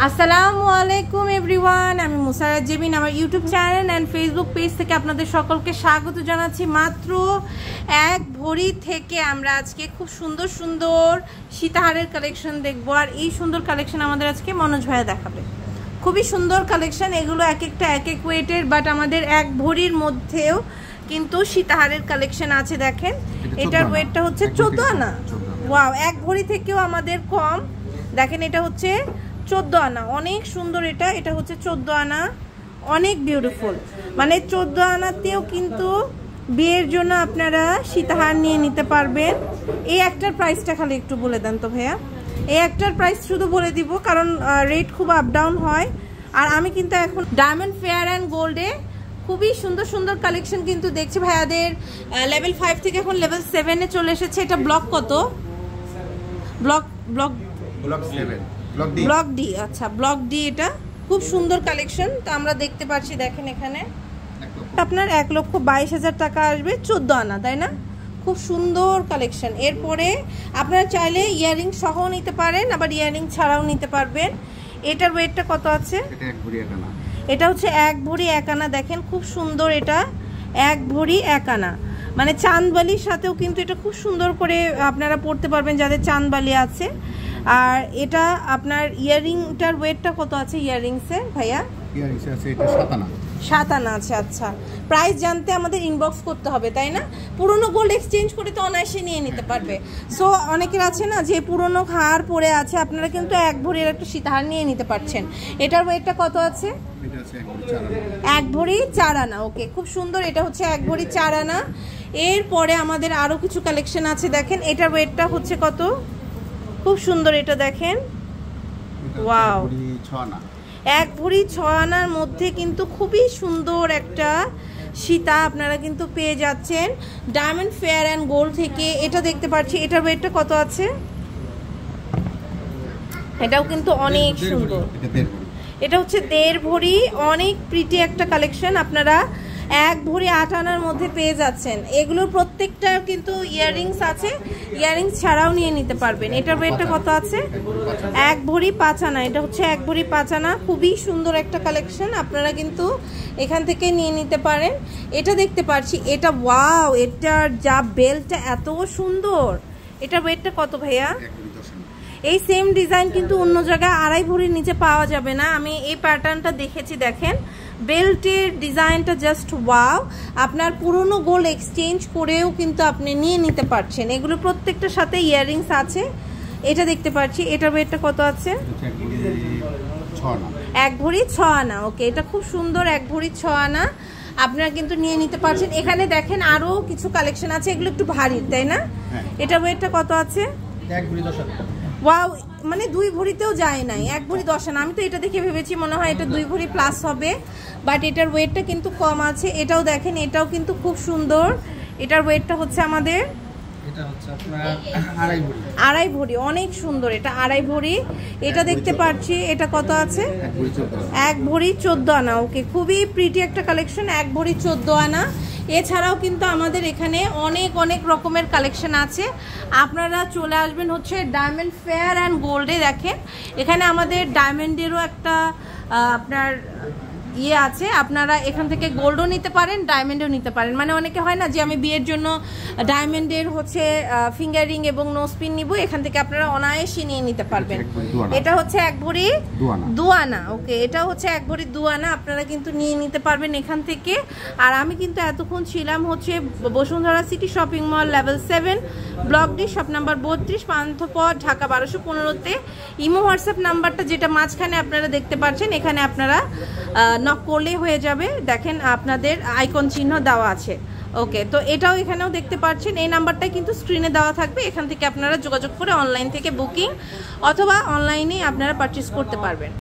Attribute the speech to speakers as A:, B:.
A: আসসালামু আলাইকুম এভরিওয়ান, আমি মুসারাত জেবিন। আমার YouTube channel and Facebook page থেকে আপনাদের সকলকে স্বাগত জানাচ্ছি। মাত্র এক ভরি থেকে আমরা আজকে খুব সুন্দর সুন্দর সীতাহারের কালেকশন দেখবো। আর এই সুন্দর কালেকশন আমাদের আজকে মনোজ ভাইয়া দেখাবে। খুবই সুন্দর কালেকশন, এগুলো এক একটা এক এক ওয়েটের, বাট আমাদের এক ভরির মধ্যেও কিন্তু সীতাহারের কালেকশন আছে। দেখেন এটার ওয়েটটা হচ্ছে 14 আনা। ওয়াও, এক ভরি থেকেও আমাদের কম। দেখেন এটা হচ্ছে 14 আনা, অনেক সুন্দর। এটা হচ্ছে 14 আনা, অনেক বিউটিফুল। মানে 14 আনাতেও কিন্তু বিয়ের জন্য আপনারা সীতাহার নিয়ে নিতে পারবেন। এই একটার প্রাইসটা খালি একটু বলে দেন তো ভাইয়া। এই একটার প্রাইস শুধু বলে দিব, কারণ রেট খুব আপ ডাউন হয়। আর আমি কিন্তু এখন ডায়মন্ড ফেয়ার অ্যান্ড গোল্ডে খুবই সুন্দর সুন্দর কালেকশন কিন্তু দেখছি ভাইয়াদের। লেভেল 5 থেকে এখন লেভেল 7-এ চলে এসেছে। এটা ব্লক কত? Block 7, block D. আচ্ছা, ব্লক ডি। এটা খুব সুন্দর কালেকশন। তো আমরা দেখতে পাচ্ছি, দেখেন এখানে আপনার 1,22,000 টাকা আসবে 14 আনা, তাই না? খুব সুন্দর কালেকশন। এরপরে আপনারা চাইলে ইয়ারিং সহ নিতে পারেন, আবার ইয়ারিং ছাড়াও নিতে পারবেন। এটার ওয়েটটা কত আছে? এটা হচ্ছে 1 ভরি 1 আনা। দেখেন খুব সুন্দর, এটা 1 ভরি 1 আনা। মানে চাঁদবালির সাথেও কিন্তু এটা খুব সুন্দর করে আপনারা পড়তে পারবেন যাদের চাঁদবালি আছে। আর এটা আপনার ইয়ারিংটার ওয়েটটা কত আছে ইয়ারিংসে ভাইয়া?
B: ইয়ারিংসে আছে এটা 7 আনা।
A: 7 আনা আছে। আচ্ছা, প্রাইস জানতে আমাদের ইনবক্স করতে হবে, তাই না? পুরনো গোল্ড এক্সচেঞ্জ করে তো অনায়াসে নিয়ে নিতে পারবে। সো অনেকের আছে না যে পুরনো হার পড়ে আছে, আপনারা কিন্তু 1 ভরির একটা সীতাহার নিয়ে নিতে পারছেন। এটার ওয়েটটা কত আছে?
B: এটা আছে 1 ভরি 4 আনা।
A: 1 ভরি 4 আনা। ওকে, খুব সুন্দর। এটা হচ্ছে 1 ভরি 4 আনা। এরপরে আমাদের আরো কিছু কালেকশন আছে। দেখেন এটার ওয়েটটা হচ্ছে কত? খুব সুন্দর। এটা দেখেন, ওয়াও, 1 ভরি 6 আনার মধ্যে কিন্তু খুবই সুন্দর একটা সীতা আপনারা কিন্তু পেয়ে যাচ্ছেন ডায়মন্ড ফেয়ার অ্যান্ড গোল্ড থেকে। এটা দেখতে পাচ্ছি, এটার ওয়েটটা কত আছে? এটাও কিন্তু অনেক সুন্দর। এটা হচ্ছে 1.5 ভরি, অনেক প্রিটি একটা কালেকশন। আপনারা 1 ভরি 8 আনার মধ্যে পেয়ে যাচ্ছেন। এগুলোর প্রত্যেকটা কিন্তু ইয়ারিংস আছে, ইয়ারিংস ছাড়াও নিয়ে নিতে পারবেন। এটার ওয়েটটা কত আছে? 1 ভরি 5 আনা। এটা হচ্ছে 1 ভরি 5 আনা। খুবই সুন্দর একটা কালেকশন, আপনারা কিন্তু এখান থেকে নিয়ে নিতে পারেন। এটা দেখতে পাচ্ছি, এটা ওয়াও, এটার যা বেল্টটা এত সুন্দর। এটার ওয়েটটা কত ভাইয়া? এই সেম ডিজাইন কিন্তু অন্য জায়গায় 2.5 ভরির নিচে পাওয়া যাবে না। আমি এই প্যাটার্নটা দেখেছি। দেখেন বেল্টের ডিজাইনটা জাস্ট ওয়াও। আপনার পুরনো গোল্ড এক্সচেঞ্জ করেও কিন্তু আপনি নিয়ে নিতে পারছেন। এগুলো প্রত্যেকটার সাথে ইয়ারিংস আছে। এটা দেখতে পাচ্ছি, এটার ওয়েটটা কত আছে? 1 ভরি 6 আনা। ওকে, এটা খুব সুন্দর, 1 ভরি 6 আনা। আপনারা কিন্তু নিয়ে নিতে পারছেন। এখানে দেখেন আরো কিছু কালেকশন আছে, এগুলো একটু ভারী, তাই না? এটার ওয়েটটা কত আছে?
B: 1 ভরি 10 আনা।
A: ওয়াও, মানে 2 ভরিতেও যায় নাই, 1 ভরি 10 আনা। আমি তো এটা দেখে ভেবেছি মনে হয় এটা 2 ভরি প্লাস হবে, বাট এটার ওয়েটটা কিন্তু কম আছে। এটাও দেখেন, এটাও কিন্তু খুব সুন্দর। এটার ওয়েটটা হচ্ছে আমাদের
B: এটা হচ্ছে আপনার 2.5 ভরি।
A: 2.5 ভরি, অনেক সুন্দর। এটা 2.5 ভরি। এটা দেখতে পাচ্ছি, এটা কত আছে? 1 ভরি 14 আনা। ওকে, খুবই প্রিটি একটা কালেকশন, 1 ভরি 14 আনা। এছাড়াও কিন্তু আমাদের এখানে অনেক অনেক রকমের কালেকশন আছে। আপনারা চলে আসবেন হচ্ছে ডায়মন্ড ফেয়ার অ্যান্ড গোল্ডে। দেখেন এখানে আমাদের ডায়মন্ডেরও একটা আপনার ইয়ে আছে। আপনারা এখান থেকে গোল্ডও নিতে পারেন, ডায়মন্ডও নিতে পারেন। মানে অনেকে হয় না যে আমি বিয়ের জন্য ডায়মন্ডের হচ্ছে ফিঙ্গারিং এবং নোজপিন নিব, এখান থেকে আপনারা অনায়াসে নিয়ে নিতে পারবেন। এটা হচ্ছে 1 ভরি 2 আনা। ওকে, এটা হচ্ছে 1 ভরি 2 আনা। আপনারা কিন্তু নিয়ে নিতে পারবেন এখান থেকে। আর আমি কিন্তু এতক্ষণ ছিলাম হচ্ছে Bashundhara city shopping mall level 7 block D, shop number 32, Panthapath, Dhaka 1215-তে। ইমো হোয়াটসঅ্যাপ নাম্বারটা যেটা মাঝখানে আপনারা দেখতে পাচ্ছেন, এখানে আপনারা নক করলেই হয়ে যাবে। দেখেন আপনাদের আইকন চিহ্ন দেওয়া আছে। ওকে, তো এটাও এখানেও দেখতে পাচ্ছেন। এই নাম্বারটাই কিন্তু স্ক্রিনে দেওয়া থাকবে। এখান থেকে আপনারা যোগাযোগ করে অনলাইন থেকে বুকিং অথবা অনলাইনে আপনারা পারচেস করতে পারবেন।